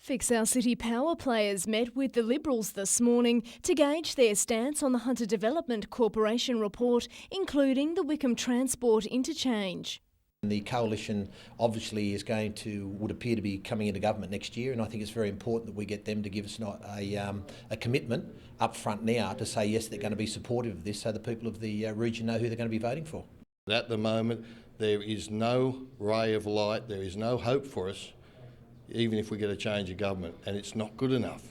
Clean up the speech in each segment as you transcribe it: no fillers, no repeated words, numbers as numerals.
Fix Our City power players met with the Liberals this morning to gauge their stance on the Hunter Development Corporation report, including the Wickham Transport interchange. The coalition obviously would appear to be coming into government next year, and I think it's very important that we get them to give us a commitment up front now to say yes, they're going to be supportive of this, so the people of the region know who they're going to be voting for. At the moment, there is no ray of light, there is no hope for us, even if we get a change of government, and it's not good enough.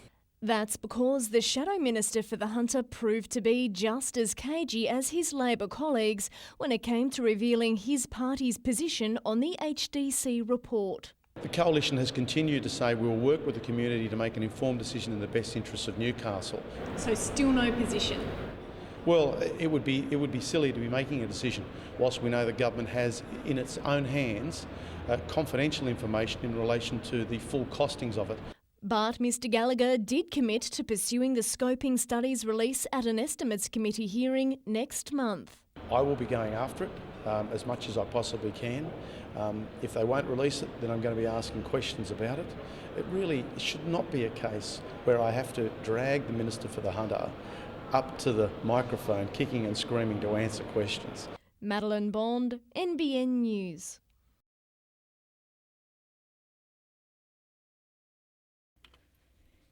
That's because the Shadow Minister for the Hunter proved to be just as cagey as his Labor colleagues when it came to revealing his party's position on the HDC report. The Coalition has continued to say we'll work with the community to make an informed decision in the best interests of Newcastle. So still no position? Well, it would be silly to be making a decision whilst we know the government has in its own hands confidential information in relation to the full costings of it. But Mr Gallagher did commit to pursuing the scoping studies release at an Estimates Committee hearing next month. I will be going after it as much as I possibly can. If they won't release it, then I'm going to be asking questions about it. It really should not be a case where I have to drag the Minister for the Hunter up to the microphone, kicking and screaming to answer questions. Madeline Bond, NBN News.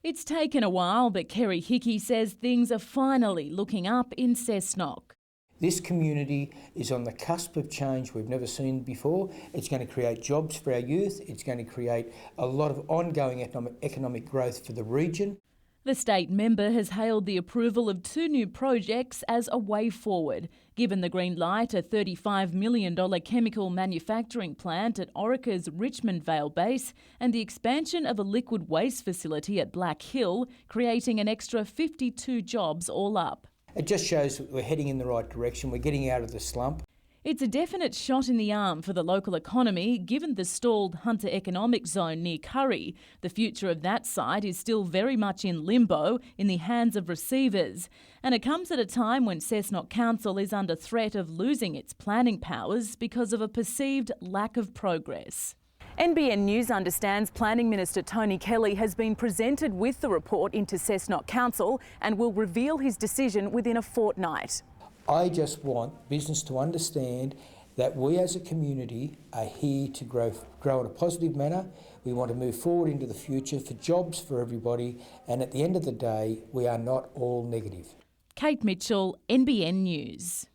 It's taken a while, but Kerry Hickey says things are finally looking up in Cessnock. This community is on the cusp of change we've never seen before. It's going to create jobs for our youth. It's going to create a lot of ongoing economic growth for the region. The state member has hailed the approval of 2 new projects as a way forward. Given the green light, a $35 million chemical manufacturing plant at Orica's Richmond Vale base and the expansion of a liquid waste facility at Black Hill, creating an extra 52 jobs all up. It just shows that we're heading in the right direction. We're getting out of the slump. It's a definite shot in the arm for the local economy, given the stalled Hunter Economic Zone near Curry. The future of that site is still very much in limbo, in the hands of receivers. And it comes at a time when Cessnock Council is under threat of losing its planning powers because of a perceived lack of progress. NBN News understands Planning Minister Tony Kelly has been presented with the report into Cessnock Council and will reveal his decision within a fortnight. I just want business to understand that we as a community are here to grow in a positive manner. We want to move forward into the future for jobs for everybody, and at the end of the day, we are not all negative. Kate Mitchell, NBN News.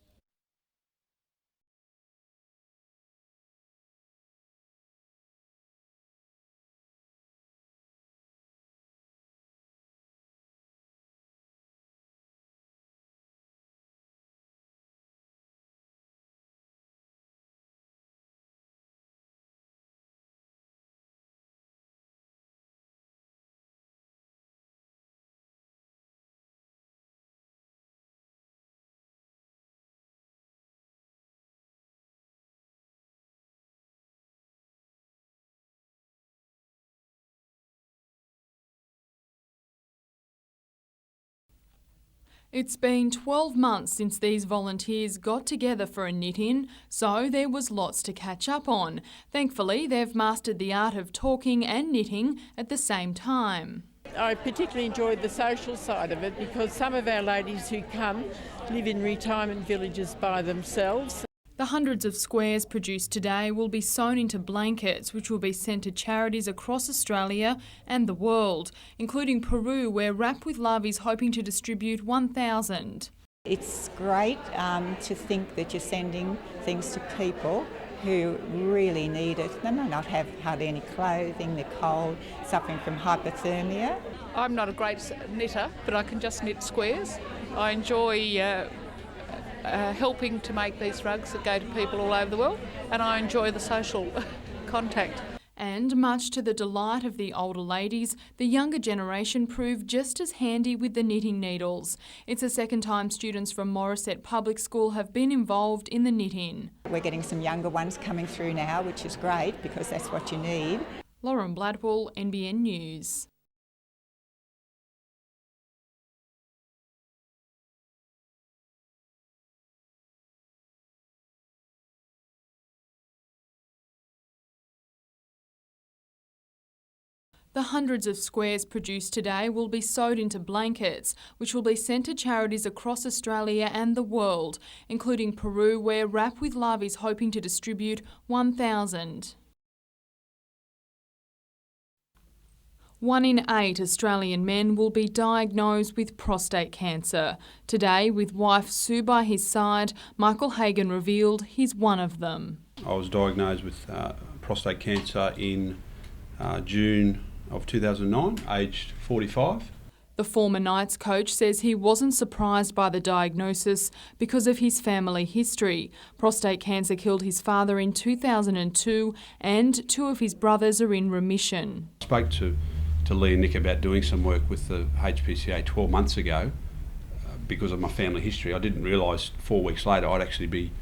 It's been 12 months since these volunteers got together for a knit-in, so there was lots to catch up on. Thankfully, they've mastered the art of talking and knitting at the same time. I particularly enjoyed the social side of it because some of our ladies who come live in retirement villages by themselves. The hundreds of squares produced today will be sewn into blankets, which will be sent to charities across Australia and the world, including Peru, where Wrap with Love is hoping to distribute 1,000. It's great to think that you're sending things to people who really need it. They may not have hardly any clothing, they're cold, suffering from hypothermia. I'm not a great knitter, but I can just knit squares. I enjoy helping to make these rugs that go to people all over the world, and I enjoy the social contact. And much to the delight of the older ladies, the younger generation proved just as handy with the knitting needles. It's the second time students from Morisset Public School have been involved in the knit-in. We're getting some younger ones coming through now, which is great because that's what you need. Lauren Bladwell, NBN News. The hundreds of squares produced today will be sewed into blankets, which will be sent to charities across Australia and the world, including Peru, where Wrap with Love is hoping to distribute 1,000. 1 in 8 Australian men will be diagnosed with prostate cancer. Today, with wife Sue by his side, Michael Hagan revealed he's one of them. I was diagnosed with prostate cancer in June of 2009, aged 45. The former Knights coach says he wasn't surprised by the diagnosis because of his family history. Prostate cancer killed his father in 2002 and 2 of his brothers are in remission. I spoke to Lee and Nick about doing some work with the HPCA 12 months ago because of my family history. I didn't realise 4 weeks later I'd actually be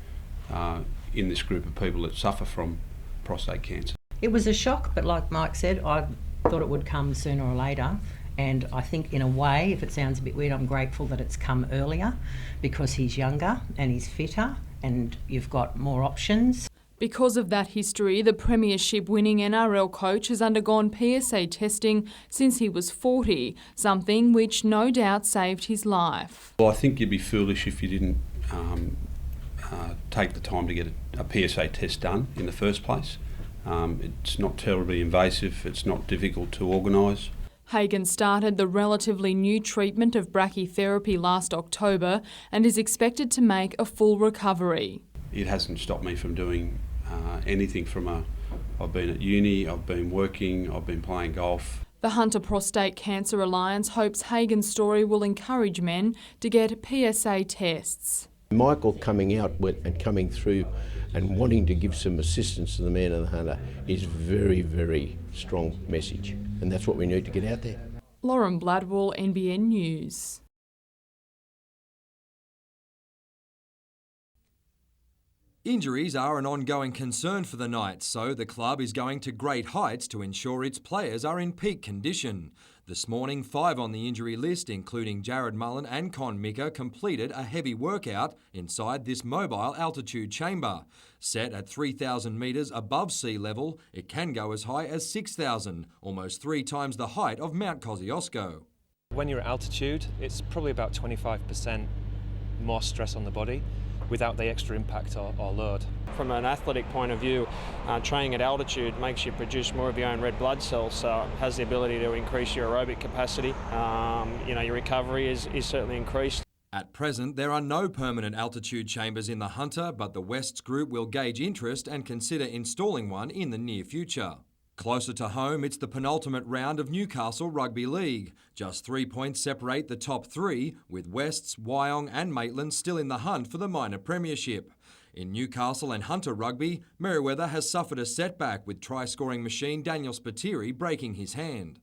in this group of people that suffer from prostate cancer. It was a shock, but like Mike said, I thought it would come sooner or later. And I think in a way, if it sounds a bit weird, I'm grateful that it's come earlier because he's younger and he's fitter and you've got more options. Because of that history, the premiership-winning NRL coach has undergone PSA testing since he was 40, something which no doubt saved his life. Well, I think you'd be foolish if you didn't take the time to get a PSA test done in the first place. It's not terribly invasive, it's not difficult to organise. Hagan started the relatively new treatment of brachytherapy last October and is expected to make a full recovery. It hasn't stopped me from doing anything I've been at uni, I've been working, I've been playing golf. The Hunter Prostate Cancer Alliance hopes Hagan's story will encourage men to get PSA tests. Michael coming out and coming through and wanting to give some assistance to the man and the hunter is very, very strong message, and that's what we need to get out there. Lauren Bladwell, NBN News. Injuries are an ongoing concern for the Knights, so the club is going to great heights to ensure its players are in peak condition. This morning, 5 on the injury list, including Jared Mullen and Con Mika, completed a heavy workout inside this mobile altitude chamber. Set at 3,000 metres above sea level, it can go as high as 6,000, almost 3 times the height of Mount Kosciuszko. When you're at altitude, it's probably about 25% more stress on the body without the extra impact or load. From an athletic point of view, training at altitude makes you produce more of your own red blood cells, so it has the ability to increase your aerobic capacity. Your recovery is certainly increased. At present, there are no permanent altitude chambers in the Hunter, but the Wests Group will gauge interest and consider installing one in the near future. Closer to home, it's the penultimate round of Newcastle Rugby League. Just 3 points separate the top 3, with Wests, Wyong and Maitland still in the hunt for the minor premiership. In Newcastle and Hunter Rugby, Merewether has suffered a setback with try-scoring machine Daniel Spiteri breaking his hand.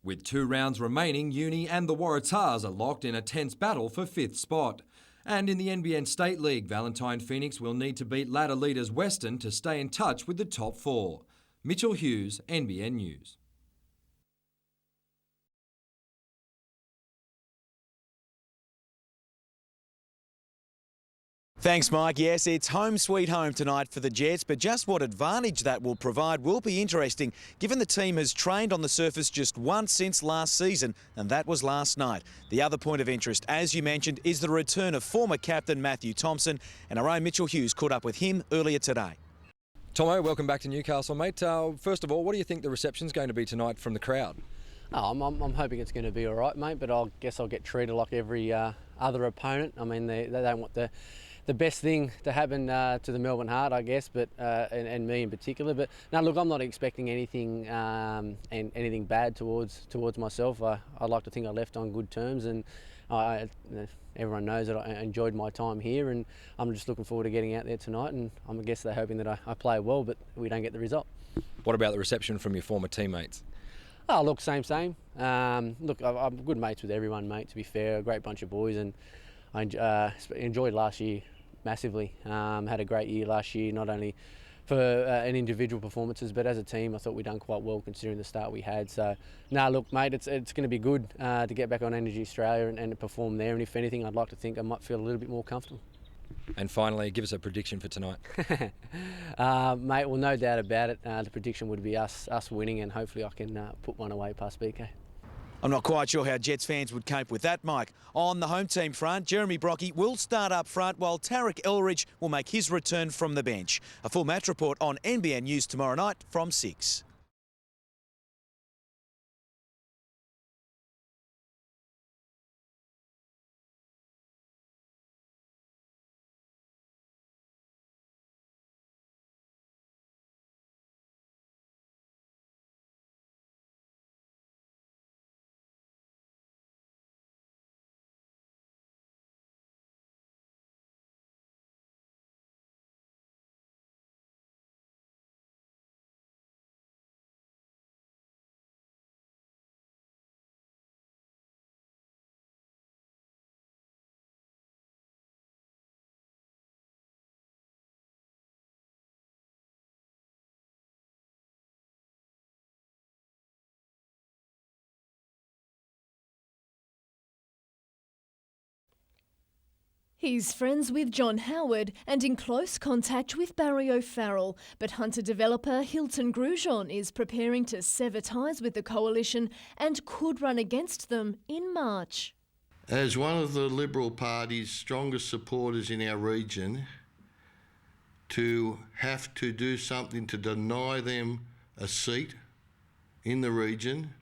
With 2 rounds remaining, Uni and the Waratahs are locked in a tense battle for 5th spot. And in the NBN State League, Valentine Phoenix will need to beat ladder leaders Western to stay in touch with the top 4. Mitchell Hughes, NBN News. Thanks, Mike. Yes, it's home sweet home tonight for the Jets, but just what advantage that will provide will be interesting, given the team has trained on the surface just once since last season, and that was last night. The other point of interest, as you mentioned, is the return of former captain Matthew Thompson, and our own Mitchell Hughes caught up with him earlier today. Tomo, welcome back to Newcastle, mate. First of all, what do you think the reception's going to be tonight from the crowd? Oh, I'm hoping it's going to be all right, mate, but I guess I'll get treated like every other opponent. I mean, they don't want the best thing to happen to the Melbourne Heart, I guess, but and me in particular. But no, look, I'm not expecting anything and anything bad towards myself. I'd like to think I left on good terms, and everyone knows that I enjoyed my time here, and I'm just looking forward to getting out there tonight. And I guess they're hoping that I play well, but we don't get the result. What about the reception from your former teammates? Oh, look, same. Look, I'm good mates with everyone, mate. To be fair, a great bunch of boys, and I enjoyed last year massively. Had a great year last year, not only for an individual performances, but as a team, I thought we'd done quite well considering the start we had. So, look, mate, it's going to be good to get back on Energy Australia and perform there. And if anything, I'd like to think I might feel a little bit more comfortable. And finally, give us a prediction for tonight. Mate, well, no doubt about it. The prediction would be us winning, and hopefully I can put one away past BK. I'm not quite sure how Jets fans would cope with that, Mike. On the home team front, Jeremy Brockie will start up front while Tarek Elridge will make his return from the bench. A full match report on NBN News tomorrow night from 6. He's friends with John Howard and in close contact with Barry O'Farrell, but Hunter developer Hilton Grujon is preparing to sever ties with the coalition and could run against them in March. As one of the Liberal Party's strongest supporters in our region, to have to do something to deny them a seat in the region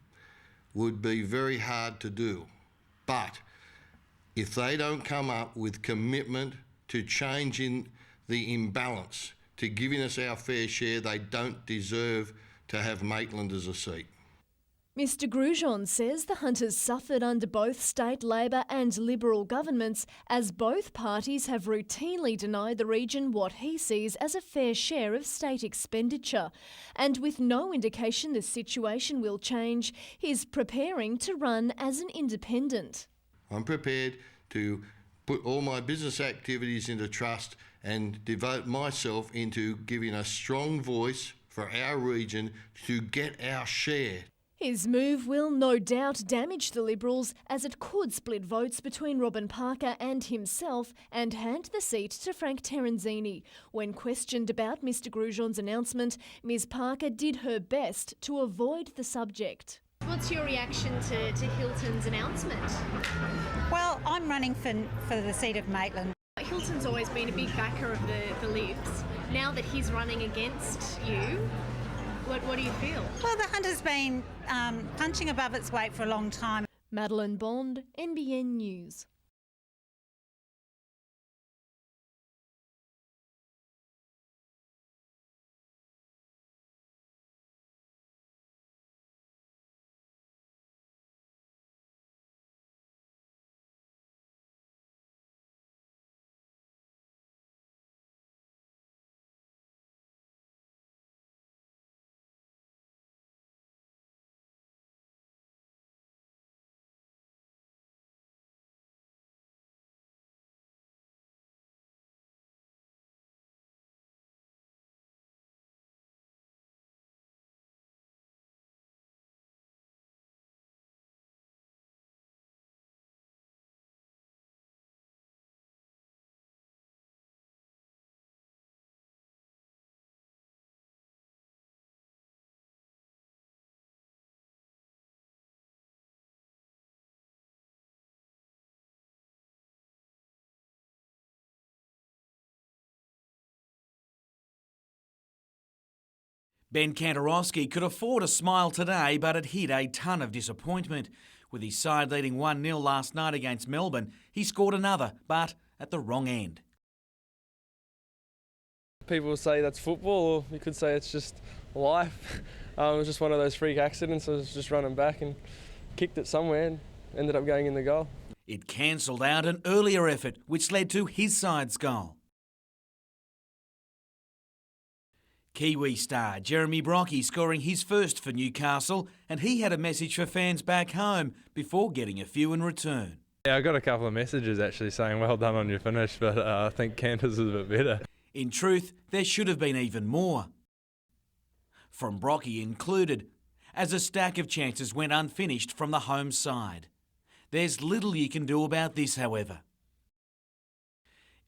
would be very hard to do. But if they don't come up with commitment to changing the imbalance, to giving us our fair share, they don't deserve to have Maitland as a seat. Mr Grujon says the Hunters suffered under both state Labor and Liberal governments as both parties have routinely denied the region what he sees as a fair share of state expenditure. And with no indication the situation will change, he's preparing to run as an independent. I'm prepared to put all my business activities into trust and devote myself into giving a strong voice for our region to get our share. His move will no doubt damage the Liberals as it could split votes between Robin Parker and himself and hand the seat to Frank Terenzini. When questioned about Mr Grujon's announcement, Ms Parker did her best to avoid the subject. What's your reaction to Hilton's announcement? Well, I'm running for the seat of Maitland. Hilton's always been a big backer of the Libs. Now that he's running against you, what do you feel? Well, the Hunter's been punching above its weight for a long time. Madeline Bond, NBN News. Ben Kantorowski could afford a smile today, but it hid a ton of disappointment. With his side leading 1-0 last night against Melbourne, he scored another, but at the wrong end. People say that's football, or you could say it's just life. It was just one of those freak accidents. I was just running back and kicked it somewhere and ended up going in the goal. It cancelled out an earlier effort, which led to his side's goal. Kiwi star Jeremy Brockie scoring his first for Newcastle, and he had a message for fans back home before getting a few in return. Yeah, I got a couple of messages actually saying well done on your finish, but I think Cantor's is a bit better. In truth, there should have been even more. From Brockie included, as a stack of chances went unfinished from the home side. There's little you can do about this, however.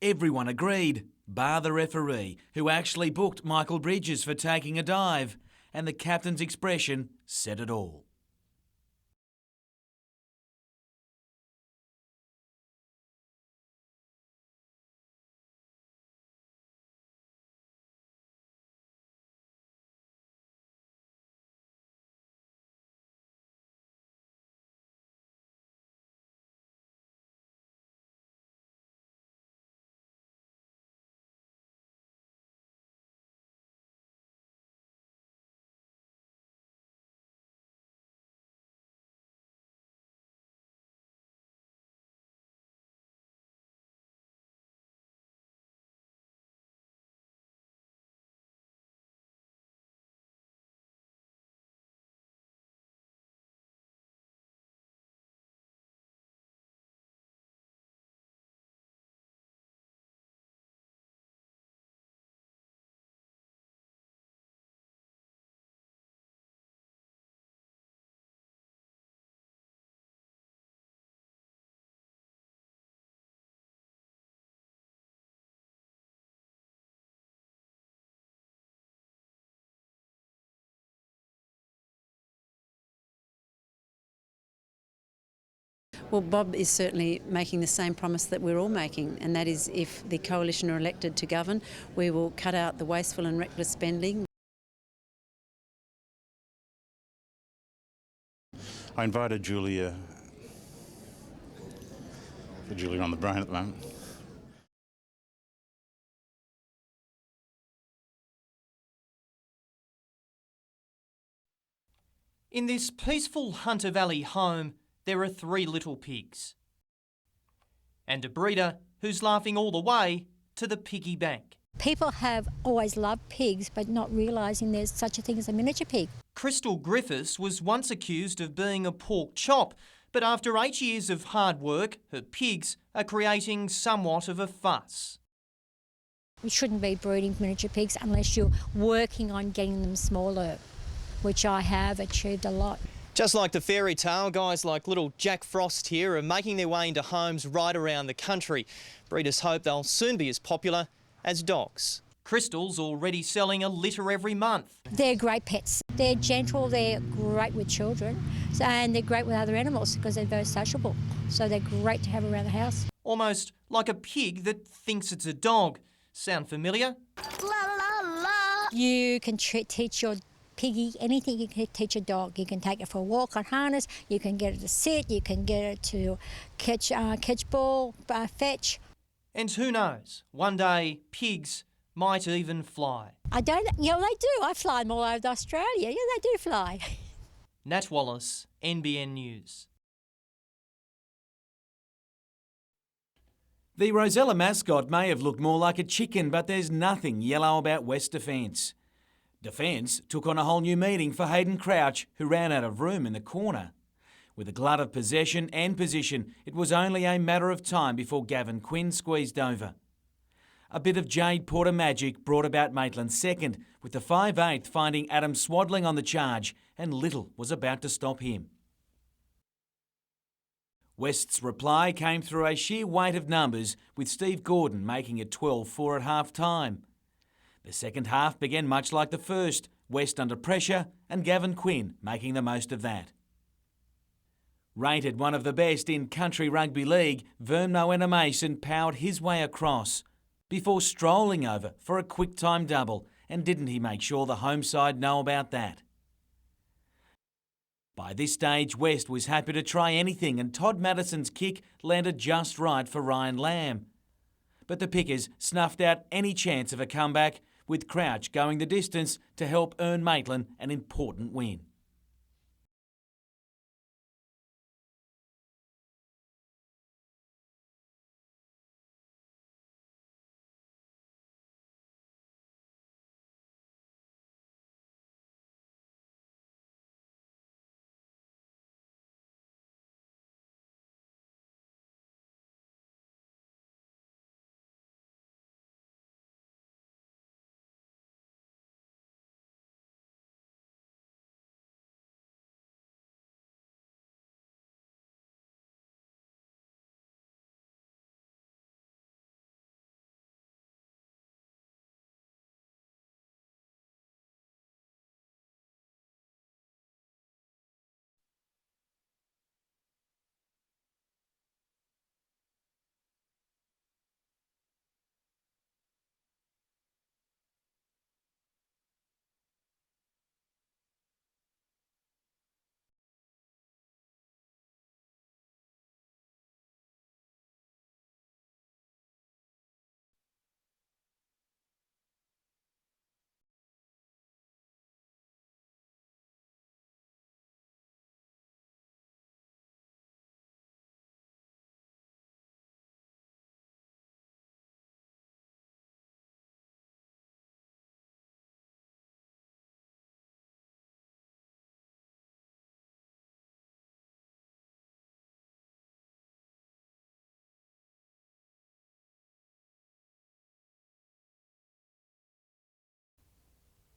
Everyone agreed, bar the referee, who actually booked Michael Bridges for taking a dive, and the captain's expression said it all. Well, Bob is certainly making the same promise that we're all making, and that is if the Coalition are elected to govern, we will cut out the wasteful and reckless spending. I invited Julia on the brain at the moment. In this peaceful Hunter Valley home, there are 3 little pigs. And a breeder who's laughing all the way to the piggy bank. People have always loved pigs, but not realising there's such a thing as a miniature pig. Crystal Griffiths was once accused of being a pork chop, but after 8 years of hard work, her pigs are creating somewhat of a fuss. You shouldn't be breeding miniature pigs unless you're working on getting them smaller, which I have achieved a lot. Just like the fairy tale, guys like little Jack Frost here are making their way into homes right around the country. Breeders hope they'll soon be as popular as dogs. Crystal's already selling a litter every month. They're great pets. They're gentle, they're great with children, and they're great with other animals because they're very sociable. So they're great to have around the house. Almost like a pig that thinks it's a dog. Sound familiar? You can teach your piggy anything you can teach a dog. You can take it for a walk on harness, you can get it to sit, you can get it to catch ball, fetch. And who knows, one day pigs might even fly. They do. I fly them all over Australia. Yeah, they do fly. Nat Wallace, NBN News. The Rosella mascot may have looked more like a chicken, but there's nothing yellow about West Defence. Defence took on a whole new meaning for Hayden Crouch, who ran out of room in the corner. With a glut of possession and position, it was only a matter of time before Gavin Quinn squeezed over. A bit of Jade Porter magic brought about Maitland's second, with the 5/8 finding Adam swaddling on the charge, and little was about to stop him. West's reply came through a sheer weight of numbers, with Steve Gordon making it 12-4 at half-time. The second half began much like the first, West under pressure and Gavin Quinn making the most of that. Rated one of the best in country rugby league, Vern Moena Mason powered his way across before strolling over for a quick time double, and didn't he make sure the home side know about that? By this stage, West was happy to try anything, and Todd Madison's kick landed just right for Ryan Lamb. But the Pickers snuffed out any chance of a comeback, with Crouch going the distance to help earn Maitland an important win.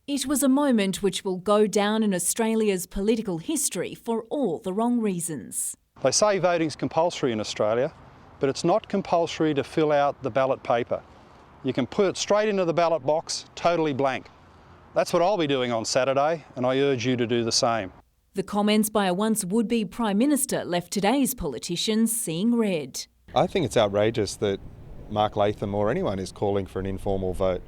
It was a moment which will go down in Australia's political history for all the wrong reasons. They say voting's compulsory in Australia, but it's not compulsory to fill out the ballot paper. You can put it straight into the ballot box, totally blank. That's what I'll be doing on Saturday, and I urge you to do the same. The comments by a once would-be Prime Minister left today's politicians seeing red. I think it's outrageous that Mark Latham or anyone is calling for an informal vote.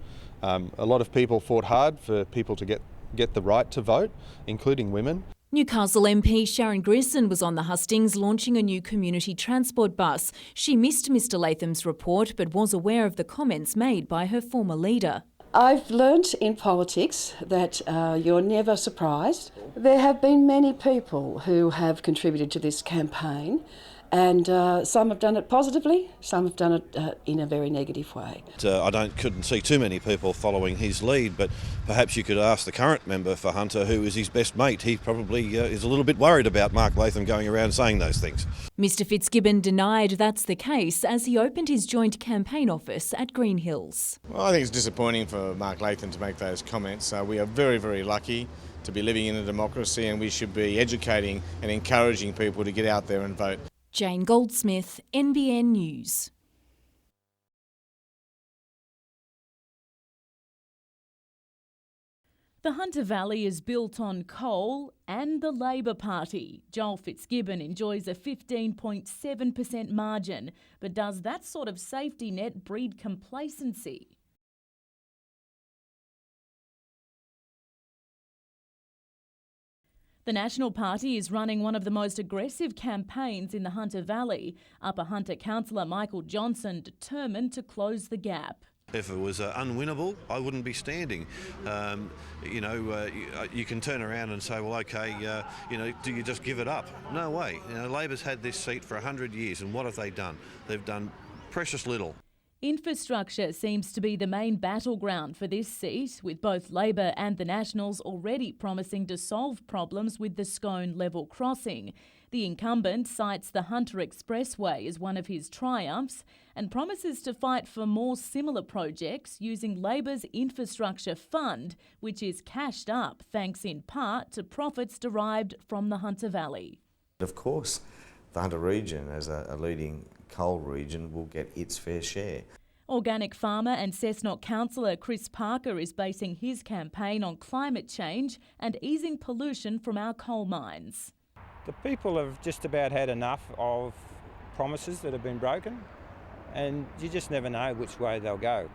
A lot of people fought hard for people to get the right to vote, including women. Newcastle MP Sharon Grisson was on the hustings launching a new community transport bus. She missed Mr Latham's report but was aware of the comments made by her former leader. I've learnt in politics that you're never surprised. There have been many people who have contributed to this campaign, and some have done it positively, some have done it in a very negative way. I couldn't see too many people following his lead, but perhaps you could ask the current member for Hunter, who is his best mate. He probably is a little bit worried about Mark Latham going around saying those things. Mr Fitzgibbon denied that's the case as he opened his joint campaign office at Green Hills. Well, I think it's disappointing for Mark Latham to make those comments. We are very, very lucky to be living in a democracy, and we should be educating and encouraging people to get out there and vote. Jane Goldsmith, NBN News. The Hunter Valley is built on coal and the Labor Party. Joel Fitzgibbon enjoys a 15.7% margin, but does that sort of safety net breed complacency? The National Party is running one of the most aggressive campaigns in the Hunter Valley. Upper Hunter councillor Michael Johnson determined to close the gap. If it was unwinnable, I wouldn't be standing. You can turn around and say, well, OK, do you just give it up? No way. Labor's had this seat for 100 years, and what have they done? They've done precious little. Infrastructure seems to be the main battleground for this seat, with both Labor and the Nationals already promising to solve problems with the Scone level crossing. The incumbent cites the Hunter Expressway as one of his triumphs and promises to fight for more similar projects using Labor's infrastructure fund, which is cashed up thanks in part to profits derived from the Hunter Valley. Of course, the Hunter region, as a leading coal region, will get its fair share. Organic farmer and Cessnock councillor Chris Parker is basing his campaign on climate change and easing pollution from our coal mines. The people have just about had enough of promises that have been broken, and you just never know which way they'll go.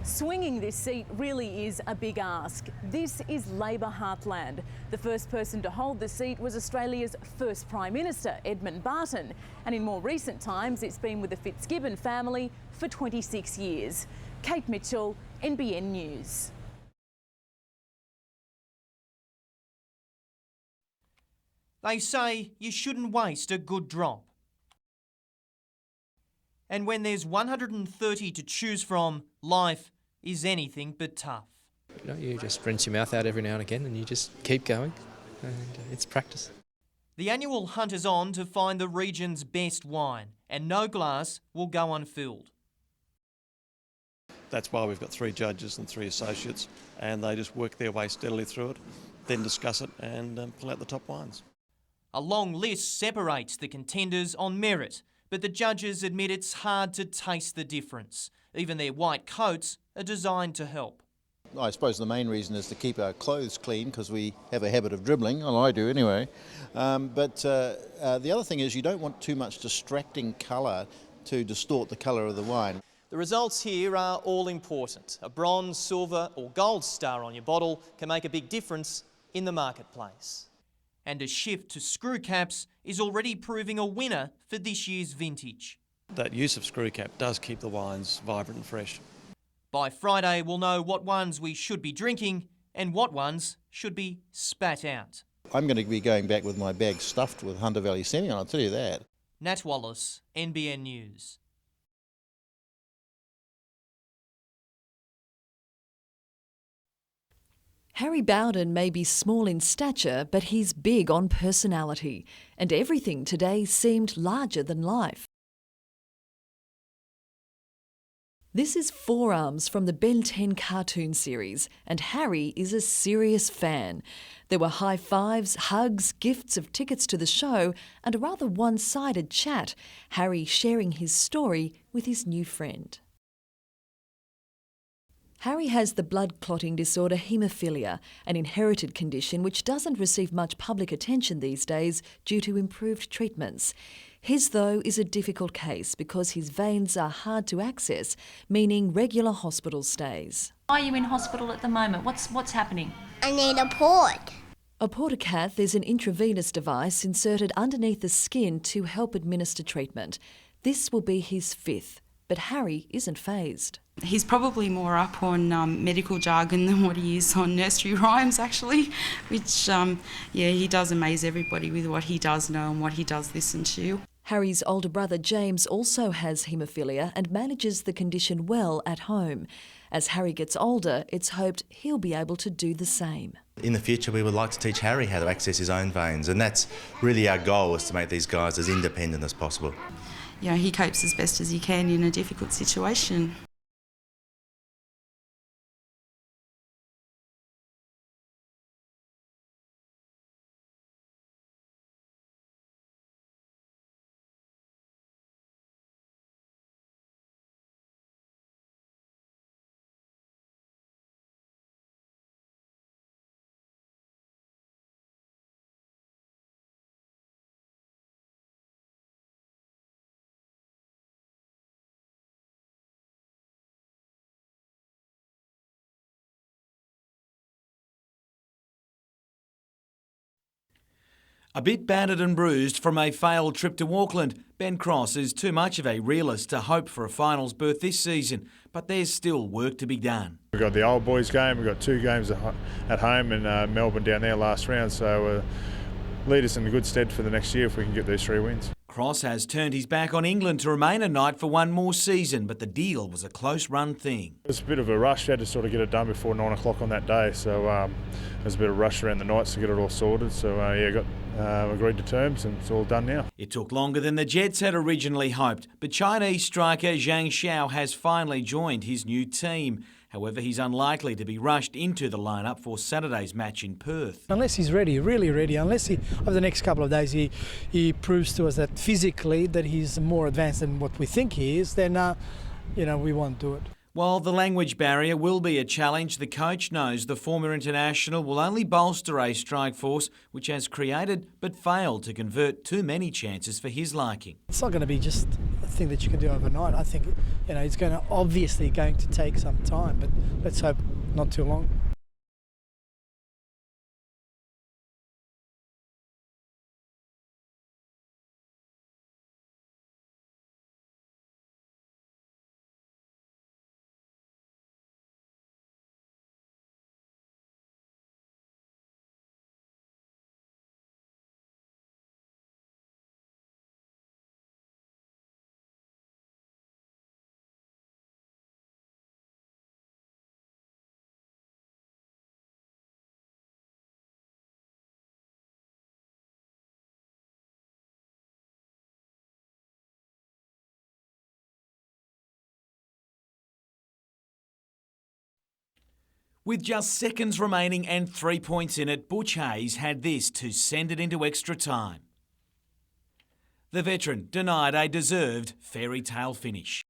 Swinging this seat really is a big ask. This is Labor heartland. The first person to hold the seat was Australia's first Prime Minister, Edmund Barton, and in more recent times it's been with the Fitzgibbon family for 26 years. Kate Mitchell, NBN News. They say you shouldn't waste a good drop. And when there's 130 to choose from, life is anything but tough. You just rinse your mouth out every now and again and you just keep going, and it's practice. The annual hunt is on to find the region's best wine, and no glass will go unfilled. That's why we've got 3 judges and 3 associates, and they just work their way steadily through it, then discuss it and pull out the top wines. A long list separates the contenders on merit, but the judges admit it's hard to taste the difference. Even their white coats are designed to help. I suppose the main reason is to keep our clothes clean because we have a habit of dribbling, well I do anyway. But the other thing is you don't want too much distracting colour to distort the colour of the wine. The results here are all important. A bronze, silver or gold star on your bottle can make a big difference in the marketplace. And a shift to screw caps is already proving a winner for this year's vintage. That use of screw cap does keep the wines vibrant and fresh. By Friday, we'll know what ones we should be drinking and what ones should be spat out. I'm going to be going back with my bag stuffed with Hunter Valley Semi, I'll tell you that. Nat Wallace, NBN News. Harry Bowden may be small in stature, but he's big on personality, and everything today seemed larger than life. This is Forearms from the Ben 10 cartoon series, and Harry is a serious fan. There were high fives, hugs, gifts of tickets to the show, and a rather one-sided chat, Harry sharing his story with his new friend. Harry has the blood clotting disorder haemophilia, an inherited condition which doesn't receive much public attention these days due to improved treatments. His, though, is a difficult case because his veins are hard to access, meaning regular hospital stays. Why are you in hospital at the moment? What's happening? I need a port. A portacath is an intravenous device inserted underneath the skin to help administer treatment. This will be his 5th, but Harry isn't fazed. He's probably more up on medical jargon than what he is on nursery rhymes, actually, which, he does amaze everybody with what he does know and what he does listen to. Harry's older brother James also has haemophilia and manages the condition well at home. As Harry gets older, it's hoped he'll be able to do the same. In the future, we would like to teach Harry how to access his own veins, and that's really our goal, is to make these guys as independent as possible. You know, he copes as best as he can in a difficult situation. A bit battered and bruised from a failed trip to Auckland, Ben Cross is too much of a realist to hope for a finals berth this season, but there's still work to be done. We've got the old boys game, we've got 2 games at home and Melbourne down there last round, so lead us in good stead for the next year if we can get these 3 wins. Cross has turned his back on England to remain a Knight for one more season, but the deal was a close-run thing. It was a bit of a rush, had to sort of get it done before 9 o'clock on that day, so there was a bit of rush around the nights to get it all sorted, so got agreed to terms and it's all done now. It took longer than the Jets had originally hoped, but Chinese striker Zhang Xiao has finally joined his new team. However, he's unlikely to be rushed into the lineup for Saturday's match in Perth. Unless he's ready, really ready, unless over the next couple of days he proves to us that physically that he's more advanced than what we think he is, then we won't do it. While the language barrier will be a challenge, the coach knows the former international will only bolster a strike force which has created but failed to convert too many chances for his liking. It's not going to be just a thing that you can do overnight. I think it's obviously going to take some time, but let's hope not too long. With just seconds remaining and 3 points in it, Butch Hayes had this to send it into extra time. The veteran denied a deserved fairy tale finish.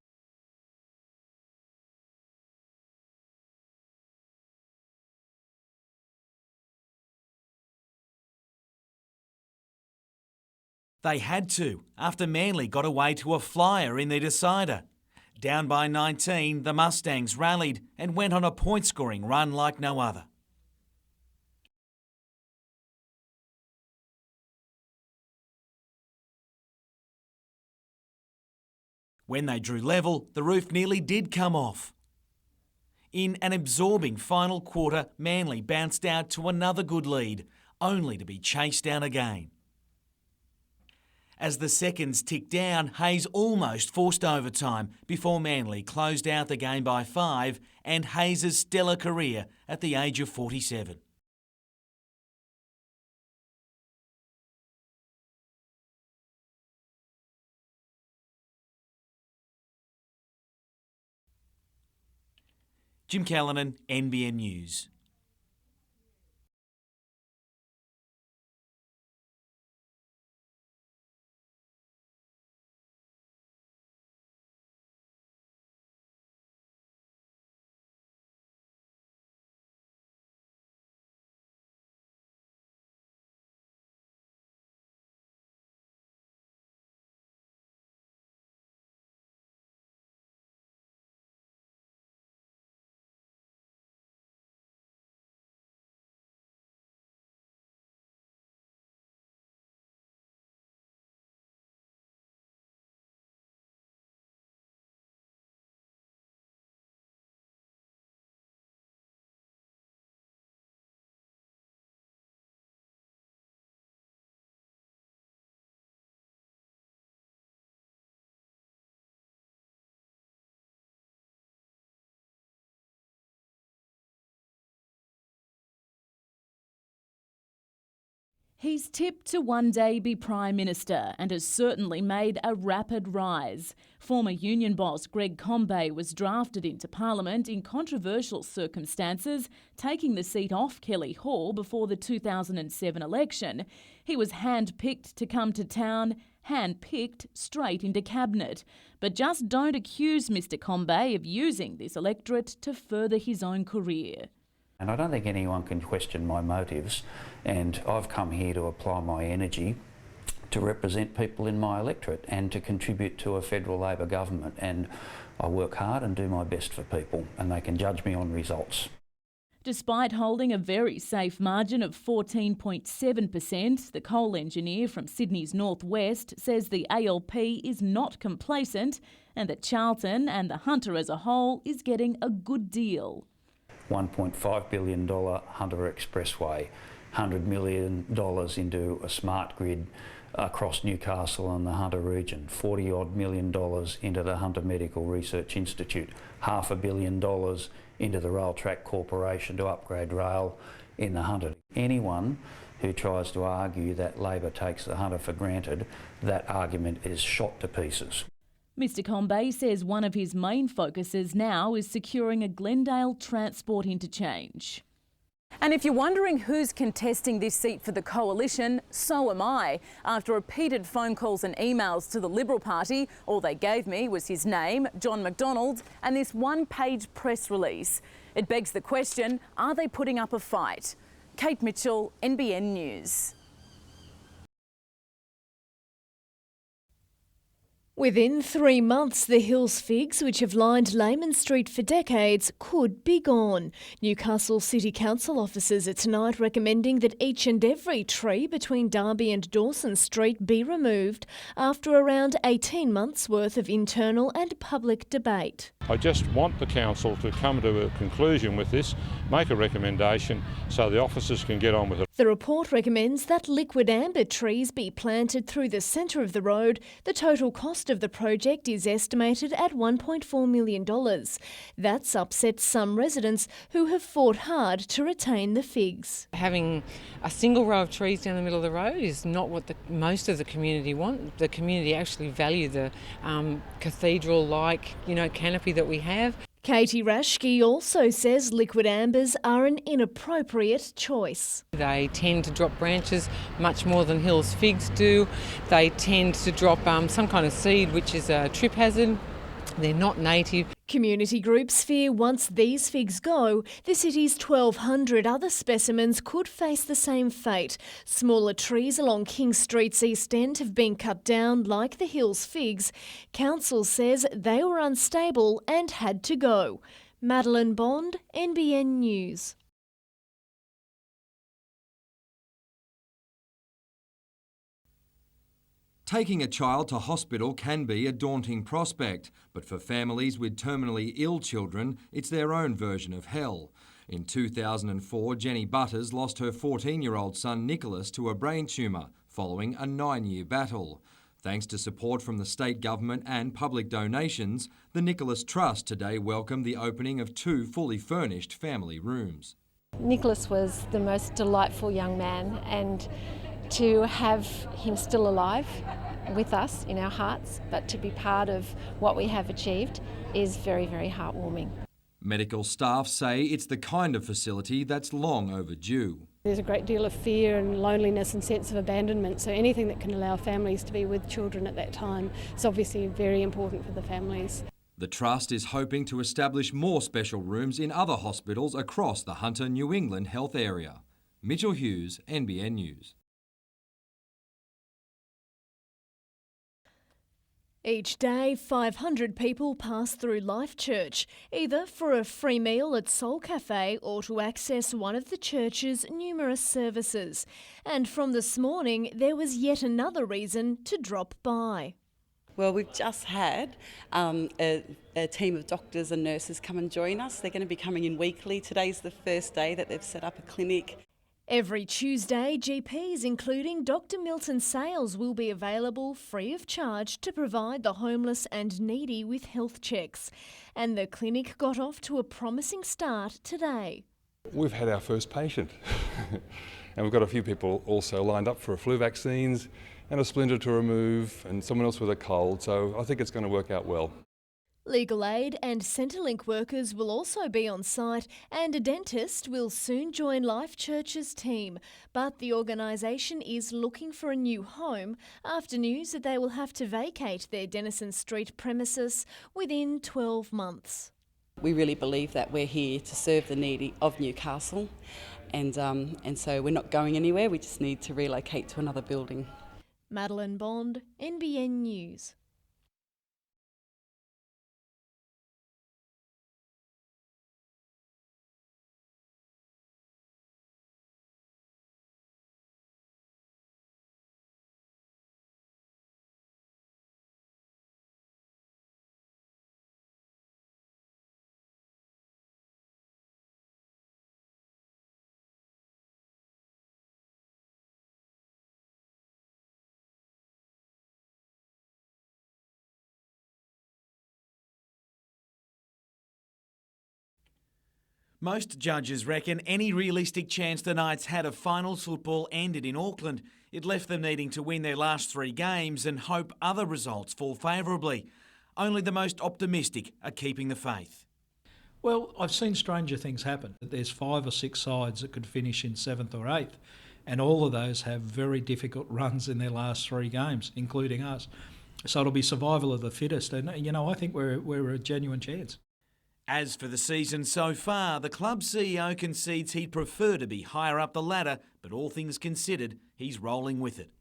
They had to, after Manly got away to a flyer in their decider. Down by 19, the Mustangs rallied and went on a point-scoring run like no other. When they drew level, the roof nearly did come off. In an absorbing final quarter, Manly bounced out to another good lead, only to be chased down again. As the seconds ticked down, Hayes almost forced overtime before Manly closed out the game by 5 and Hayes' stellar career at the age of 47. Jim Callanan, NBN News. He's tipped to one day be Prime Minister and has certainly made a rapid rise. Former union boss Greg Combet was drafted into Parliament in controversial circumstances, taking the seat off Kelly Hall before the 2007 election. He was hand-picked to come to town, hand-picked straight into Cabinet. But just don't accuse Mr Combet of using this electorate to further his own career. And I don't think anyone can question my motives, and I've come here to apply my energy to represent people in my electorate and to contribute to a federal Labor government, and I work hard and do my best for people, and they can judge me on results. Despite holding a very safe margin of 14.7%, the coal engineer from Sydney's northwest says the ALP is not complacent and that Charlton and the Hunter as a whole is getting a good deal. $1.5 billion Hunter Expressway, $100 million into a smart grid across Newcastle and the Hunter region, $40 million into the Hunter Medical Research Institute, $500 million into the Rail Track Corporation to upgrade rail in the Hunter. Anyone who tries to argue that Labor takes the Hunter for granted, that argument is shot to pieces. Mr Combet says one of his main focuses now is securing a Glendale transport interchange. And if you're wondering who's contesting this seat for the coalition, so am I. After repeated phone calls and emails to the Liberal Party, all they gave me was his name, John McDonald, and this one-page press release. It begs the question, are they putting up a fight? Kate Mitchell, NBN News. Within 3 months, the Hills figs, which have lined Layman Street for decades, could be gone. Newcastle City Council officers are tonight recommending that each and every tree between Derby and Dawson Street be removed after around 18 months' worth of internal and public debate. I just want the council to come to a conclusion with this, make a recommendation so the officers can get on with it. The report recommends that liquid amber trees be planted through the centre of the road. The total cost of the project is estimated at $1.4 million. That's upset some residents who have fought hard to retain the figs. Having a single row of trees down the middle of the road is not what most of the community want. The community actually value the cathedral-like, canopy that we have. Katie Rashke also says liquid ambers are an inappropriate choice. They tend to drop branches much more than Hills figs do. They tend to drop some kind of seed, which is a trip hazard. They're not native. Community groups fear once these figs go, the city's 1,200 other specimens could face the same fate. Smaller trees along King Street's East End have been cut down like the Hills figs. Council says they were unstable and had to go. Madeline Bond, NBN News. Taking a child to hospital can be a daunting prospect, but for families with terminally ill children, it's their own version of hell. In 2004, Jenny Butters lost her 14-year-old son Nicholas to a brain tumour following a 9-year battle. Thanks to support from the state government and public donations, the Nicholas Trust today welcomed the opening of 2 fully furnished family rooms. Nicholas was the most delightful young man, and to have him still alive with us in our hearts, but to be part of what we have achieved is very, very heartwarming. Medical staff say it's the kind of facility that's long overdue. There's a great deal of fear and loneliness and sense of abandonment, so anything that can allow families to be with children at that time is obviously very important for the families. The Trust is hoping to establish more special rooms in other hospitals across the Hunter New England health area. Mitchell Hughes, NBN News. Each day, 500 people pass through Life Church, either for a free meal at Soul Cafe or to access one of the church's numerous services. And from this morning, there was yet another reason to drop by. Well, we've just had a team of doctors and nurses come and join us. They're going to be coming in weekly. Today's the first day that they've set up a clinic. Every Tuesday, GPs, including Dr. Milton Sales, will be available free of charge to provide the homeless and needy with health checks. And the clinic got off to a promising start today. We've had our first patient and we've got a few people also lined up for flu vaccines and a splinter to remove and someone else with a cold, so I think it's going to work out well. Legal aid and Centrelink workers will also be on site, and a dentist will soon join Life Church's team. But the organisation is looking for a new home after news that they will have to vacate their Denison Street premises within 12 months. We really believe that we're here to serve the needy of Newcastle, and so we're not going anywhere. We just need to relocate to another building. Madeline Bond, NBN News. Most judges reckon any realistic chance the Knights had of finals football ended in Auckland. It left them needing to win their last 3 games and hope other results fall favourably. Only the most optimistic are keeping the faith. Well, I've seen stranger things happen. There's 5 or 6 sides that could finish in 7th or 8th, and all of those have very difficult runs in their last 3 games, including us. So it'll be survival of the fittest, and I think we're a genuine chance. As for the season so far, the club CEO concedes he'd prefer to be higher up the ladder, but all things considered, he's rolling with it.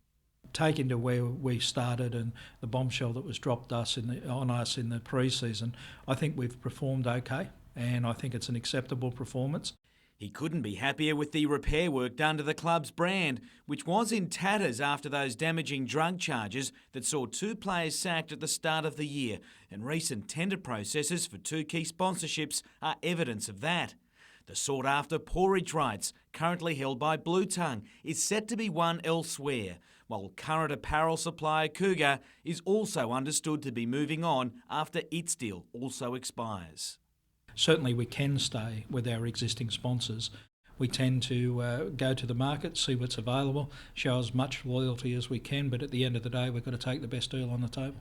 Taken to where we started and the bombshell that was dropped on us in the pre-season, I think we've performed okay, and I think it's an acceptable performance. He couldn't be happier with the repair work done to the club's brand, which was in tatters after those damaging drug charges that saw 2 players sacked at the start of the year, and recent tender processes for 2 key sponsorships are evidence of that. The sought-after porridge rights, currently held by Blue Tongue, is set to be won elsewhere, while current apparel supplier Cougar is also understood to be moving on after its deal also expires. Certainly we can stay with our existing sponsors. We tend to go to the market, see what's available, show as much loyalty as we can, but at the end of the day we've got to take the best deal on the table.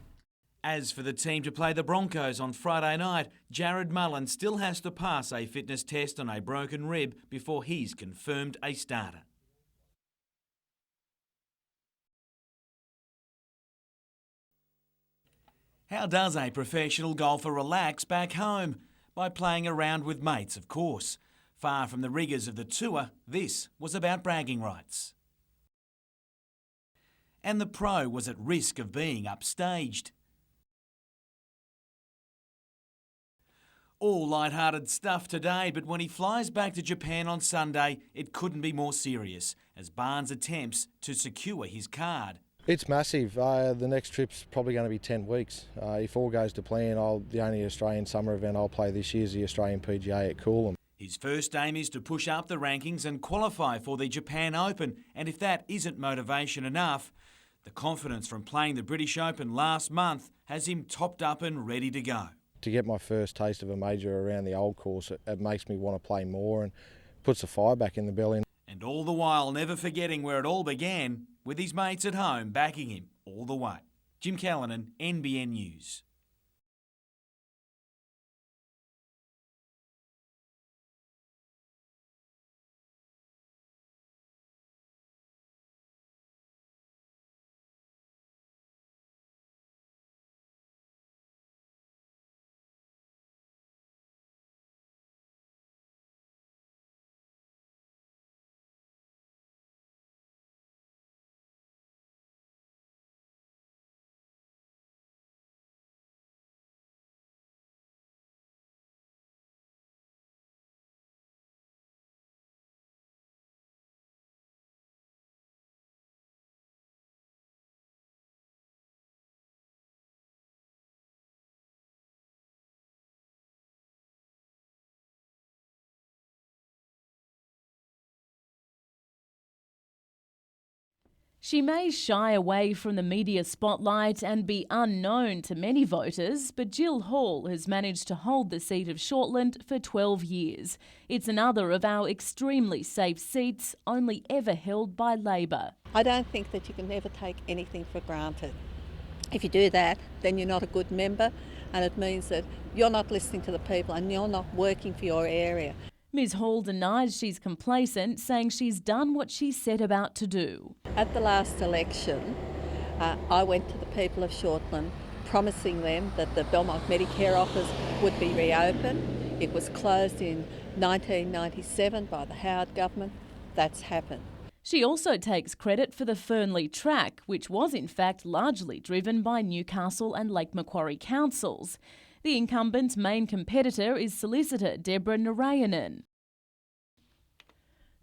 As for the team to play the Broncos on Friday night, Jared Mullen still has to pass a fitness test on a broken rib before he's confirmed a starter. How does a professional golfer relax back home? By playing around with mates, of course. Far from the rigours of the tour, this was about bragging rights. And the pro was at risk of being upstaged. All light-hearted stuff today, but when he flies back to Japan on Sunday, it couldn't be more serious, as Barnes attempts to secure his card. It's massive. The next trip's probably going to be 10 weeks. If all goes to plan, the only Australian summer event I'll play this year is the Australian PGA at Coolum. His first aim is to push up the rankings and qualify for the Japan Open, and if that isn't motivation enough, the confidence from playing the British Open last month has him topped up and ready to go. To get my first taste of a major around the old course, it makes me want to play more and puts the fire back in the belly. And all the while never forgetting where it all began, with his mates at home backing him all the way. Jim Callanan, NBN News. She may shy away from the media spotlight and be unknown to many voters, but Jill Hall has managed to hold the seat of Shortland for 12 years. It's another of our extremely safe seats, only ever held by Labor. I don't think that you can ever take anything for granted. If you do that, then you're not a good member, and it means that you're not listening to the people and you're not working for your area. Ms Hall denies she's complacent, saying she's done what she set about to do. At the last election, I went to the people of Shortland promising them that the Belmont Medicare office would be reopened. It was closed in 1997 by the Howard government. That's happened. She also takes credit for the Fernley track, which was in fact largely driven by Newcastle and Lake Macquarie councils. The incumbent's main competitor is solicitor Deborah Narayanan,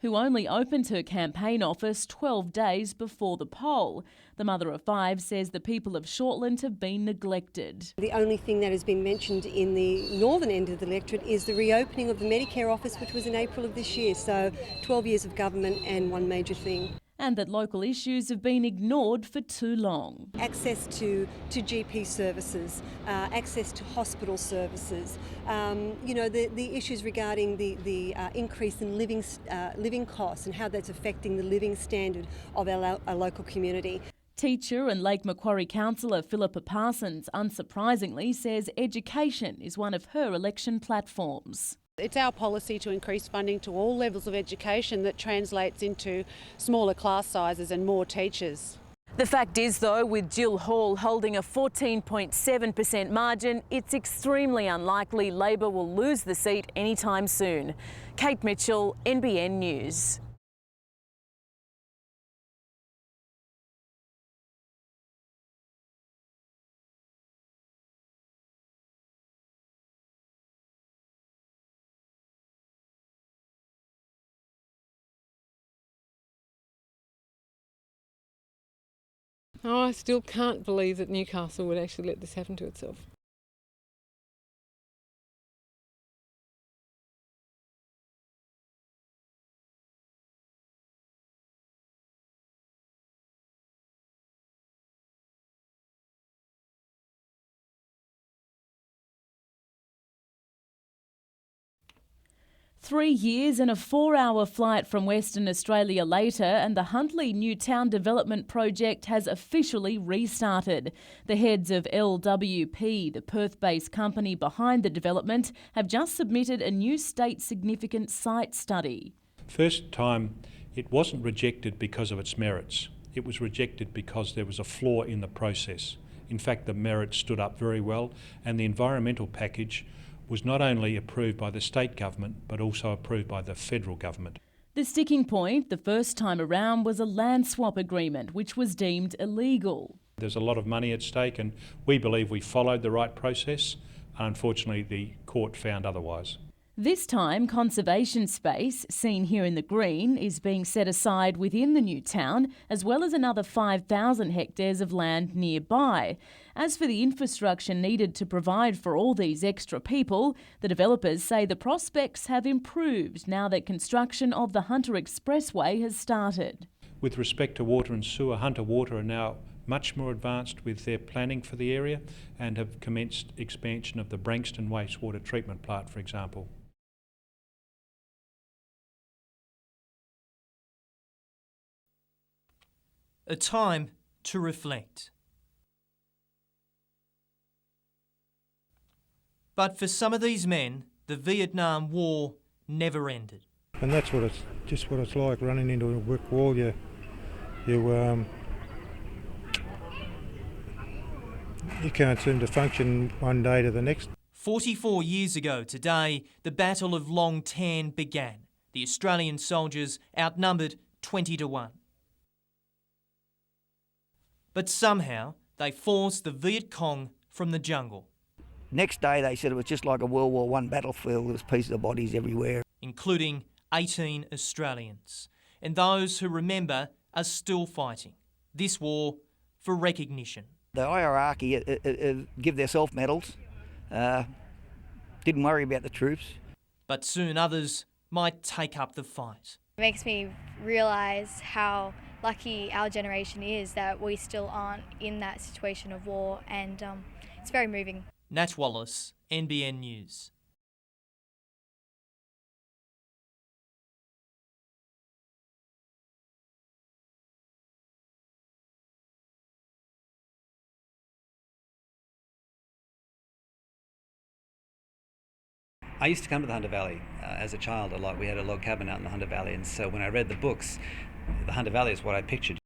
who only opened her campaign office 12 days before the poll. The mother of five says the people of Shortland have been neglected. The only thing that has been mentioned in the northern end of the electorate is the reopening of the Medicare office, which was in April of this year. So 12 years of government and one major thing. And that local issues have been ignored for too long. Access to GP services, access to hospital services, the issues regarding the increase in living costs and how that's affecting the living standard of our local community. Teacher and Lake Macquarie councillor Philippa Parsons, unsurprisingly, says education is one of her election platforms. It's our policy to increase funding to all levels of education that translates into smaller class sizes and more teachers. The fact is, though, with Jill Hall holding a 14.7% margin, it's extremely unlikely Labor will lose the seat anytime soon. Kate Mitchell, NBN News. Oh, I still can't believe that Newcastle would actually let this happen to itself. Three years and a 4-hour flight from Western Australia later, and the Huntley New Town Development Project has officially restarted. The heads of LWP, the Perth-based company behind the development, have just submitted a new state significant site study. First time, it wasn't rejected because of its merits. It was rejected because there was a flaw in the process. In fact, the merits stood up very well, and the environmental package was not only approved by the state government but also approved by the federal government. The sticking point the first time around was a land swap agreement, which was deemed illegal. There's a lot of money at stake, and we believe we followed the right process. Unfortunately, the court found otherwise. This time, conservation space, seen here in the green, is being set aside within the new town, as well as another 5,000 hectares of land nearby. As for the infrastructure needed to provide for all these extra people, the developers say the prospects have improved now that construction of the Hunter Expressway has started. With respect to water and sewer, Hunter Water are now much more advanced with their planning for the area and have commenced expansion of the Brankston wastewater treatment plant, for example. A time to reflect. But for some of these men, the Vietnam War never ended. And that's what it's like, running into a brick wall. You can't seem to function one day to the next. 44 years ago today, the Battle of Long Tan began. The Australian soldiers outnumbered 20-1. But somehow they forced the Viet Cong from the jungle. Next day they said it was just like a World War I battlefield. There was pieces of bodies everywhere. Including 18 Australians. And those who remember are still fighting this war for recognition. The hierarchy give themselves medals. Didn't worry about the troops. But soon others might take up the fight. It makes me realise how lucky our generation is that we still aren't in that situation of war, and it's very moving. Nat Wallace, NBN News. I used to come to the Hunter Valley as a child a lot. We had a log cabin out in the Hunter Valley, and so when I read the books, the Hunter Valley is what I pictured.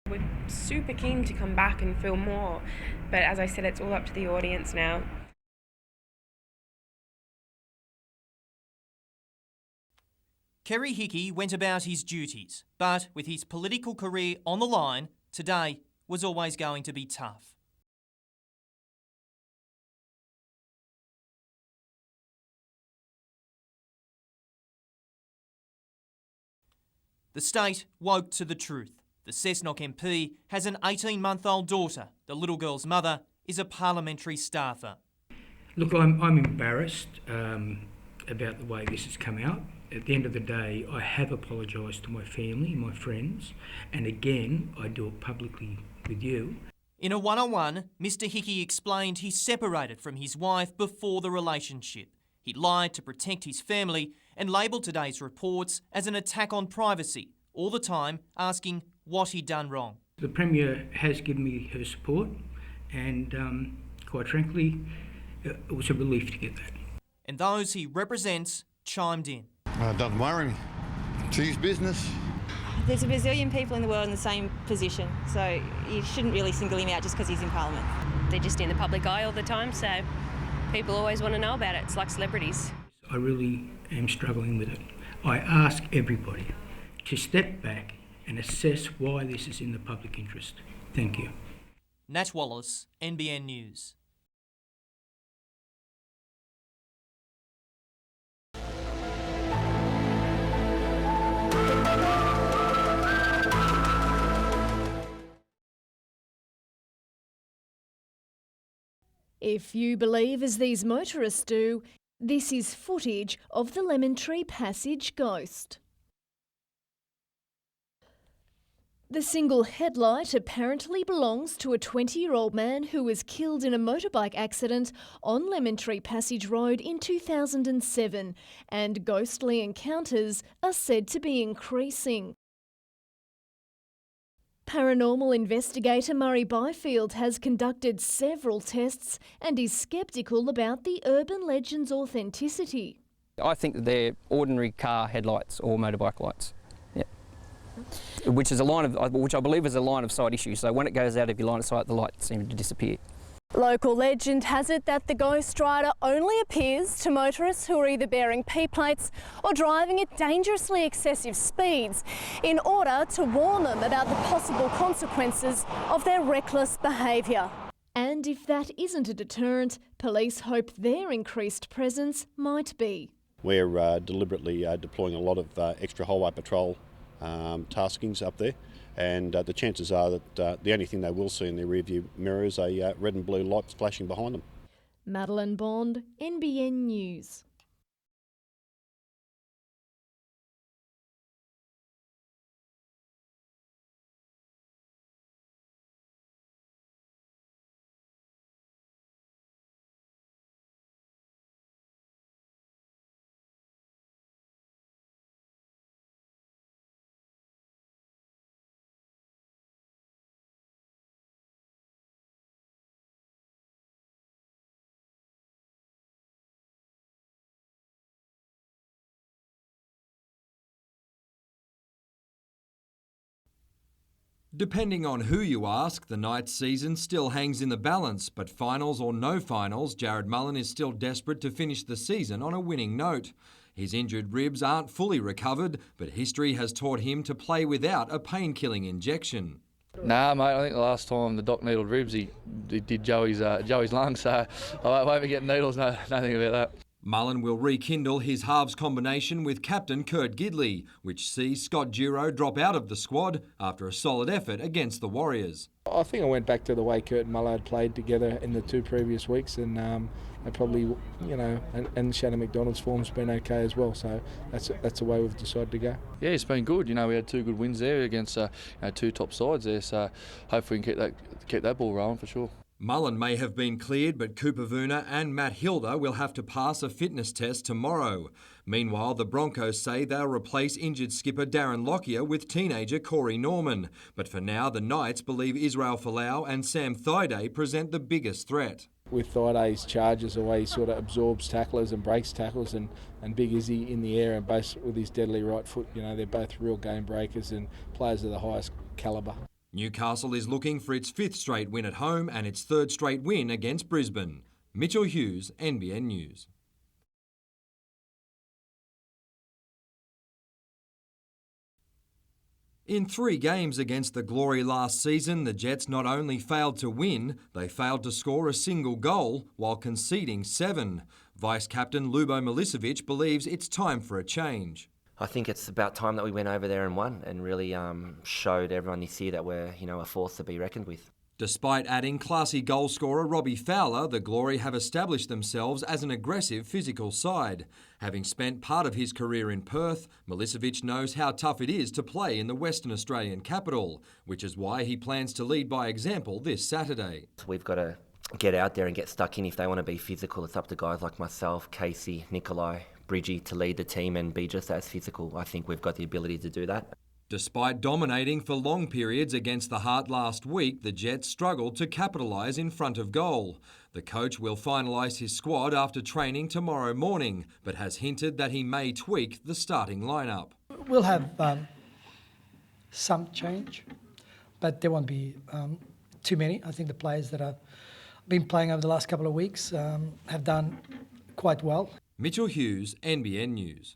We're super keen to come back and film more, but as I said, it's all up to the audience now. Kerry Hickey went about his duties, but with his political career on the line, today was always going to be tough. The state woke to the truth. The Cessnock MP has an 18-month-old daughter. The little girl's mother is a parliamentary staffer. Look, I'm embarrassed about the way this has come out. At the end of the day, I have apologised to my family, my friends, and again, I do it publicly with you. In a one-on-one, Mr Hickey explained he separated from his wife before the relationship. He lied to protect his family and labelled today's reports as an attack on privacy, all the time asking what he'd done wrong. The Premier has given me her support, and quite frankly, it was a relief to get that. And those he represents chimed in. It doesn't worry me. It's his business. There's a bazillion people in the world in the same position, so you shouldn't really single him out just because he's in Parliament. They're just in the public eye all the time, so people always want to know about it. It's like celebrities. I really am struggling with it. I ask everybody to step back and assess why this is in the public interest. Thank you. Nat Wallace, NBN News. If you believe as these motorists do, this is footage of the Lemon Tree Passage ghost. The single headlight apparently belongs to a 20-year-old man who was killed in a motorbike accident on Lemon Tree Passage Road in 2007, and ghostly encounters are said to be increasing. Paranormal investigator Murray Byfield has conducted several tests and is sceptical about the urban legend's authenticity. I think that they're ordinary car headlights or motorbike lights, yeah. Which I believe is a line of sight issue. So when it goes out of your line of sight, the lights seem to disappear. Local legend has it that the ghost rider only appears to motorists who are either bearing P-plates or driving at dangerously excessive speeds in order to warn them about the possible consequences of their reckless behaviour. And if that isn't a deterrent, police hope their increased presence might be. We're deliberately deploying a lot of extra highway patrol taskings up there. And the chances are that the only thing they will see in their rearview mirror is a red and blue light flashing behind them. Madeline Bond, NBN News. Depending on who you ask, the Knights' season still hangs in the balance, but finals or no finals, Jared Mullen is still desperate to finish the season on a winning note. His injured ribs aren't fully recovered, but history has taught him to play without a pain-killing injection. Nah, mate, I think the last time the doc needled ribs, he did Joey's lungs, so I won't be getting needles, no, nothing about that. Mullen will rekindle his halves combination with captain Kurt Gidley, which sees Scott Duro drop out of the squad after a solid effort against the Warriors. I think I went back to the way Kurt and Mullen had played together in the 2 previous weeks, and they probably, you know, and Shannon McDonald's form's been okay as well, so that's the way we've decided to go. Yeah, it's been good. You know, we had 2 good wins there against 2 top sides there, so hopefully we can keep that ball rolling for sure. Mullen may have been cleared, but Cooper Vuna and Matt Hilda will have to pass a fitness test tomorrow. Meanwhile, the Broncos say they'll replace injured skipper Darren Lockyer with teenager Corey Norman. But for now, the Knights believe Israel Folau and Sam Thaiday present the biggest threat. With Thaidays' charges, the way he sort of absorbs tacklers and breaks tackles, and Big Izzy in the air and both with his deadly right foot, you know, they're both real game breakers and players of the highest calibre. Newcastle is looking for its 5th straight win at home and its 3rd straight win against Brisbane. Mitchell Hughes, NBN News. In 3 games against the Glory last season, the Jets not only failed to win, they failed to score a single goal while conceding 7. Vice-captain Lubo Milicevic believes it's time for a change. I think it's about time that we went over there and won and really showed everyone this year that we're, a force to be reckoned with. Despite adding classy goalscorer Robbie Fowler, the Glory have established themselves as an aggressive physical side. Having spent part of his career in Perth, Milicevic knows how tough it is to play in the Western Australian capital, which is why he plans to lead by example this Saturday. We've got to get out there and get stuck in if they want to be physical. It's up to guys like myself, Casey, Nikolai, Bridgie to lead the team and be just as physical. I think we've got the ability to do that. Despite dominating for long periods against the Heart last week, the Jets struggled to capitalise in front of goal. The coach will finalise his squad after training tomorrow morning, but has hinted that he may tweak the starting lineup. We'll have some change, but there won't be too many. I think the players that have been playing over the last couple of weeks have done quite well. Mitchell Hughes, NBN News.